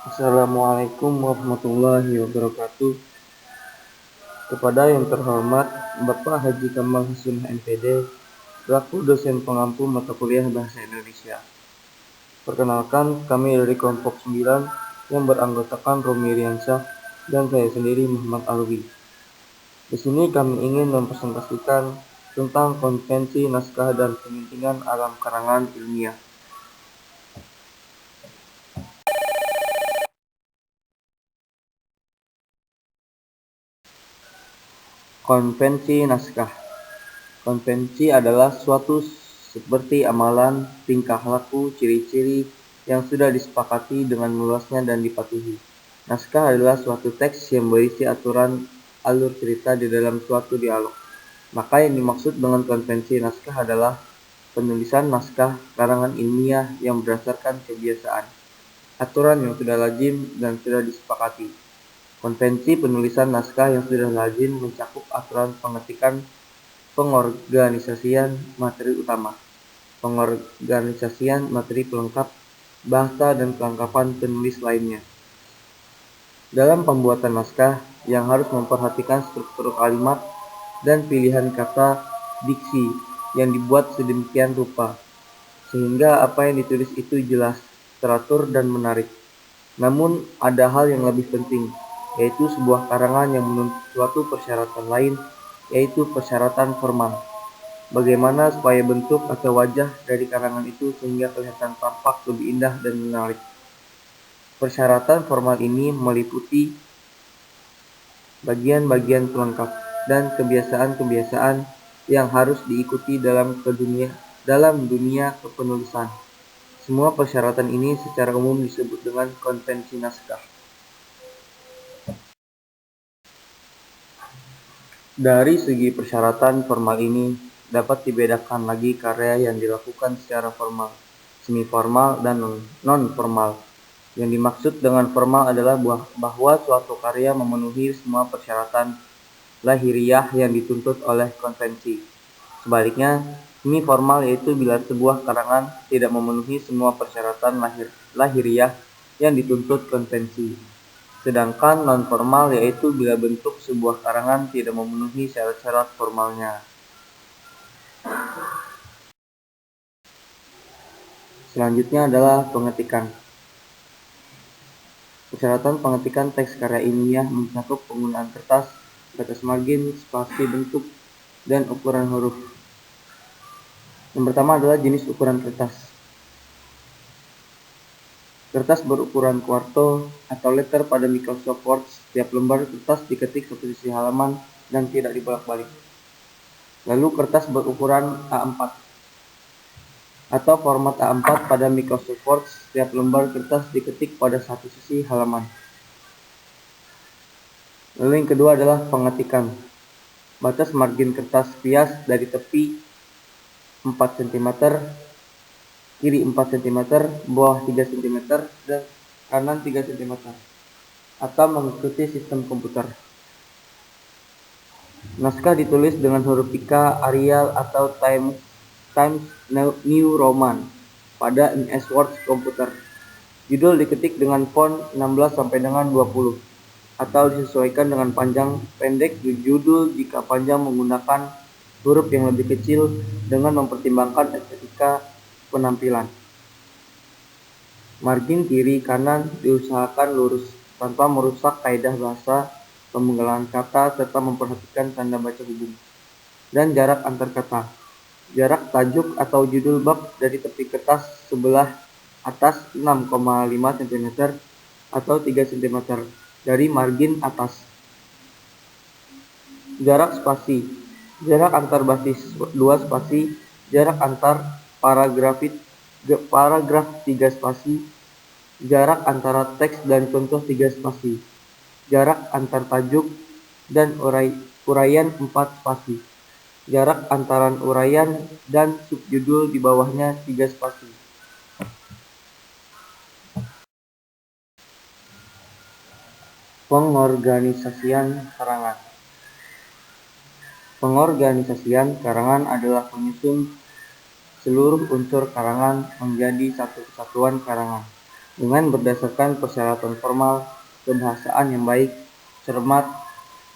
Assalamualaikum warahmatullahi wabarakatuh. Kepada yang terhormat Bapak Haji Kamal Hasim MPD, selaku dosen pengampu mata kuliah Bahasa Indonesia. Perkenalkan, kami dari kelompok 9 yang beranggotakan Romi Riansyah dan saya sendiri Muhammad Alwi. Di sini kami ingin mempresentasikan tentang konvensi naskah dan penyuntingan alam karangan ilmiah. Konvensi naskah. Konvensi adalah suatu seperti amalan, tingkah laku, ciri-ciri yang sudah disepakati dengan luasnya dan dipatuhi. Naskah adalah suatu teks yang berisi aturan alur cerita di dalam suatu dialog. Maka yang dimaksud dengan konvensi naskah adalah penulisan naskah karangan ilmiah yang berdasarkan kebiasaan, aturan yang sudah lazim dan sudah disepakati. Konvensi penulisan naskah yang sudah lazim mencakup aturan pengetikan, pengorganisasian materi utama, pengorganisasian materi pelengkap, bahasa dan kelengkapan penulis lainnya. Dalam pembuatan naskah yang harus memperhatikan struktur kalimat dan pilihan kata diksi yang dibuat sedemikian rupa, sehingga apa yang ditulis itu jelas, teratur, dan menarik. Namun, ada hal yang lebih penting, yaitu sebuah karangan yang menuntut suatu persyaratan lain, yaitu persyaratan formal. Bagaimana supaya bentuk atau wajah dari karangan itu sehingga kelihatan tampak lebih indah dan menarik. Persyaratan formal ini meliputi bagian-bagian pelengkap dan kebiasaan-kebiasaan yang harus diikuti dalam dunia kepenulisan. Semua persyaratan ini secara umum disebut dengan konvensi naskah. Dari segi persyaratan formal ini, dapat dibedakan lagi karya yang dilakukan secara formal, semi-formal, dan non-formal. Yang dimaksud dengan formal adalah bahwa suatu karya memenuhi semua persyaratan lahiriah yang dituntut oleh konvensi. Sebaliknya, semi-formal yaitu bila sebuah karangan tidak memenuhi semua persyaratan lahiriah yang dituntut konvensi. Sedangkan non-formal yaitu bila bentuk sebuah karangan tidak memenuhi syarat-syarat formalnya. Selanjutnya adalah pengetikan. Persyaratan pengetikan teks karya ilmiah mencakup penggunaan kertas, batas margin, spasi bentuk, dan ukuran huruf. Yang pertama adalah jenis ukuran kertas. Kertas berukuran kuarto atau letter pada Microsoft Word. Setiap lembar kertas diketik satu sisi halaman dan tidak dibolak-balik. Lalu kertas berukuran A4 atau format A4 pada Microsoft Word. Setiap lembar kertas diketik pada satu sisi halaman. Lalu yang kedua adalah pengetikan. Batas margin kertas pias dari tepi 4 cm, kiri 4 cm, bawah 3 cm, dan kanan 3 cm, atau mengikuti sistem komputer. Naskah ditulis dengan huruf pika, Arial, atau Times New Roman pada MS Word komputer. Judul diketik dengan font 16 sampai dengan 20 atau disesuaikan dengan panjang pendek judul jika panjang menggunakan huruf yang lebih kecil dengan mempertimbangkan estetika penampilan. Margin kiri kanan diusahakan lurus tanpa merusak kaidah bahasa, pemenggalan kata, serta memperhatikan tanda baca hubung. Dan jarak antar kata. Jarak tajuk atau judul bab dari tepi kertas sebelah atas 6,5 cm atau 3 cm dari margin atas. Jarak spasi. Jarak antar basis 2 spasi. Jarak antar paragraf 3 spasi. Jarak antara teks dan contoh 3 spasi. Jarak antar tajuk dan uraian 4 spasi. Jarak antara uraian dan subjudul di bawahnya 3 spasi. Pengorganisasian karangan. Pengorganisasian karangan adalah menyusun seluruh unsur karangan menjadi satu kesatuan karangan. dengan berdasarkan persyaratan formal, kebahasaan yang baik, cermat,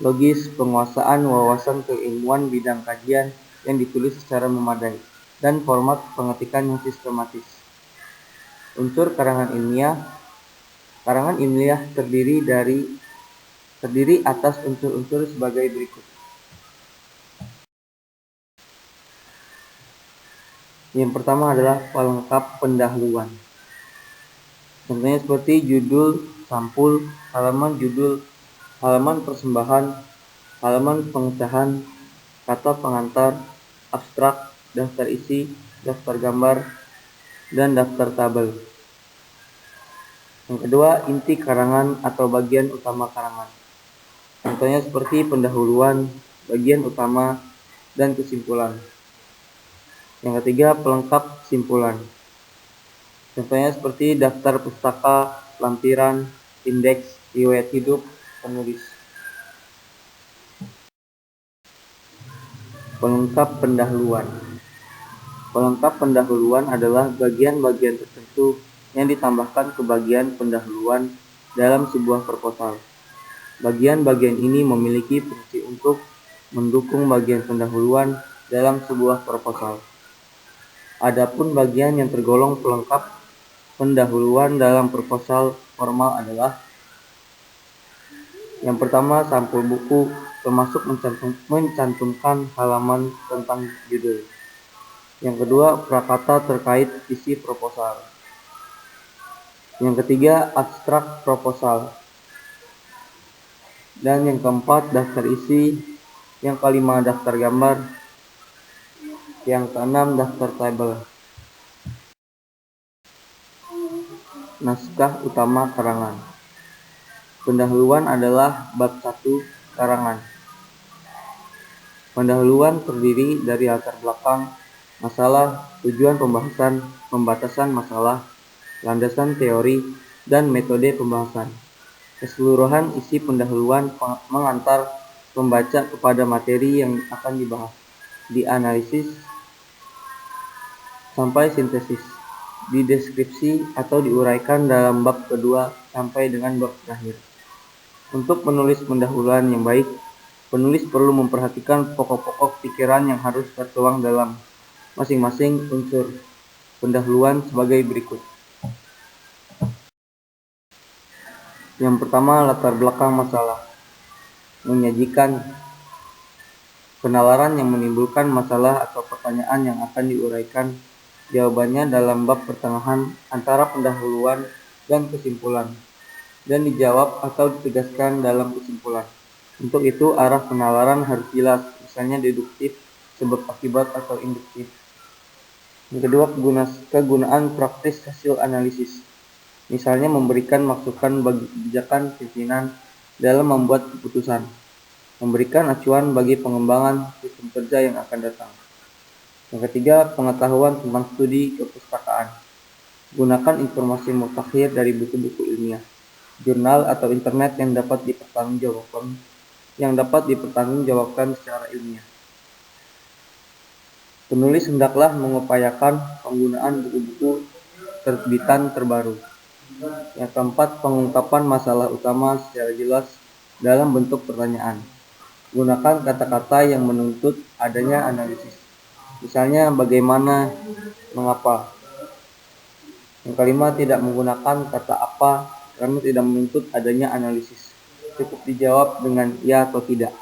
logis, penguasaan wawasan keilmuan bidang kajian yang ditulis secara memadai, dan format pengetikan yang sistematis. Unsur karangan ilmiah terdiri atas unsur-unsur sebagai berikut. Yang pertama adalah pelengkap pendahuluan. Contohnya seperti judul, sampul, halaman judul, halaman persembahan, halaman pengecahan, kata pengantar, abstrak, daftar isi, daftar gambar, dan daftar tabel. Yang kedua, inti karangan atau bagian utama karangan. Contohnya seperti pendahuluan, bagian utama, dan kesimpulan. Yang ketiga, pelengkap kesimpulan. Contohnya seperti daftar pustaka, lampiran, indeks, riwayat hidup, penulis. Pelengkap pendahuluan. Pelengkap pendahuluan adalah bagian-bagian tertentu yang ditambahkan ke bagian pendahuluan dalam sebuah proposal. Bagian-bagian ini memiliki fungsi untuk mendukung bagian pendahuluan dalam sebuah proposal. Adapun bagian yang tergolong pelengkap pendahuluan dalam proposal formal adalah yang pertama, sampul buku, termasuk mencantumkan halaman tentang judul. Yang kedua, prakata terkait isi proposal. Yang ketiga, abstrak proposal. Dan yang keempat, daftar isi. Yang kelima, daftar gambar. Yang keenam, daftar tabel. Naskah utama karangan. Pendahuluan adalah bab 1 karangan. Pendahuluan terdiri dari latar belakang, masalah, tujuan pembahasan, pembatasan masalah, landasan teori, dan metode pembahasan. Keseluruhan isi pendahuluan mengantar pembaca kepada materi yang akan dibahas, dianalisis, sampai sintesis, dideskripsi atau diuraikan dalam bab kedua sampai dengan bab terakhir. Untuk menulis pendahuluan yang baik, penulis perlu memperhatikan pokok-pokok pikiran yang harus tertuang dalam masing-masing unsur pendahuluan sebagai berikut. Yang pertama, latar belakang masalah. Menyajikan penalaran yang menimbulkan masalah atau pertanyaan yang akan diuraikan jawabannya dalam bab pertengahan antara pendahuluan dan kesimpulan, dan dijawab atau ditegaskan dalam kesimpulan. Untuk itu, arah penalaran harus jelas, misalnya deduktif, sebab akibat, atau induktif. Yang kedua, kegunaan praktis hasil analisis. Misalnya memberikan masukan bagi kebijakan pimpinan dalam membuat keputusan, memberikan acuan bagi pengembangan sistem kerja yang akan datang. Yang ketiga, pengetahuan tentang studi kepustakaan. Gunakan informasi mutakhir dari buku-buku ilmiah, jurnal atau internet yang dapat dipertanggungjawabkan secara ilmiah. Penulis hendaklah mengupayakan penggunaan buku-buku terbitan terbaru. Yang keempat, pengungkapan masalah utama secara jelas dalam bentuk pertanyaan. Gunakan kata-kata yang menuntut adanya analisis. Misalnya bagaimana, mengapa. Yang kelima, tidak menggunakan kata apa karena tidak menuntut adanya analisis. Cukup dijawab dengan ya atau tidak.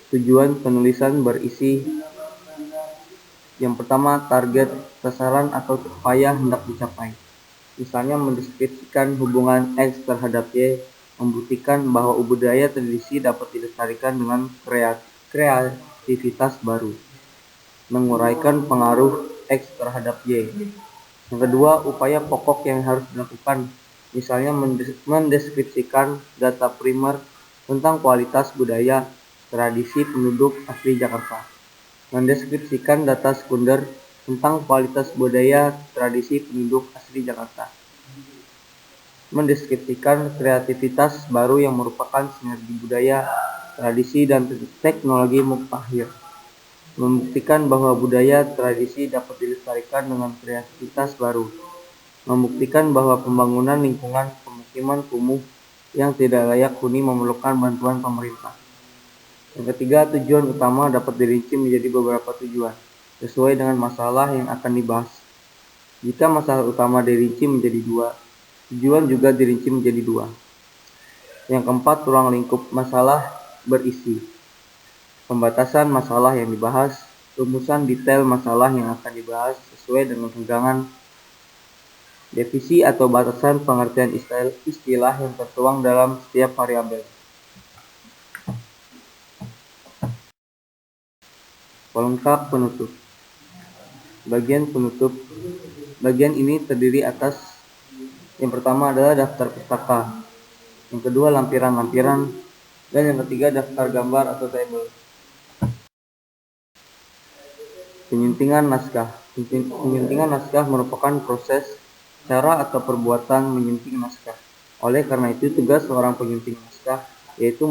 Tujuan penulisan berisi yang pertama, target, sasaran atau upaya hendak dicapai. Misalnya mendeskripsikan hubungan X terhadap Y, membuktikan bahwa budaya tradisi dapat dilestarikan dengan kreativitas baru, menguraikan pengaruh X terhadap Y. Yang kedua, upaya pokok yang harus dilakukan, misalnya mendeskripsikan data primer tentang kualitas budaya tradisi penduduk asli Jakarta, mendeskripsikan data sekunder tentang kualitas budaya tradisi penduduk asli Jakarta, mendeskripsikan kreativitas baru yang merupakan sinergi budaya, tradisi, dan teknologi mutakhir. membuktikan bahwa budaya tradisi dapat dilestarikan dengan kreativitas baru, membuktikan bahwa pembangunan lingkungan pemukiman kumuh yang tidak layak huni memerlukan bantuan pemerintah. Yang ketiga, tujuan utama dapat dirinci menjadi beberapa tujuan, sesuai dengan masalah yang akan dibahas. Jika masalah utama dirinci menjadi dua, tujuan juga dirinci menjadi dua. Yang keempat, ruang lingkup masalah berisi pembatasan masalah yang dibahas, rumusan detail masalah yang akan dibahas sesuai dengan pegangan, definisi atau batasan pengertian istilah yang tertuang dalam setiap variabel. Pelengkap penutup. Bagian penutup. Bagian ini terdiri atas yang pertama adalah daftar pustaka, yang kedua lampiran-lampiran, dan yang ketiga daftar gambar atau tabel. Penyuntingan naskah. Penyuntingan naskah merupakan proses, cara atau perbuatan menyunting naskah. Oleh karena itu, tugas seorang penyunting naskah yaitu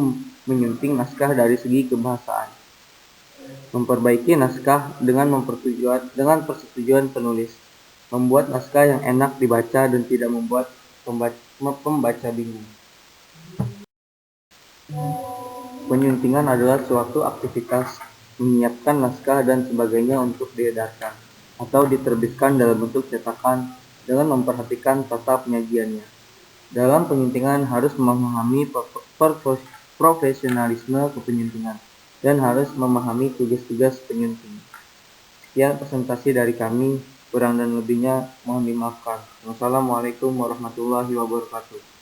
menyunting naskah dari segi kebahasaan, memperbaiki naskah dengan persetujuan penulis, membuat naskah yang enak dibaca dan tidak membuat pembaca bingung. Penyuntingan adalah suatu aktivitas menyiapkan naskah dan sebagainya untuk diedarkan atau diterbitkan dalam bentuk cetakan dengan memperhatikan tata penyajiannya. Dalam penyuntingan harus memahami profesionalisme kepenyuntingan dan harus memahami tugas-tugas penyunting. Sekian presentasi dari kami, kurang dan lebihnya mohon dimaafkan. Wassalamualaikum warahmatullahi wabarakatuh.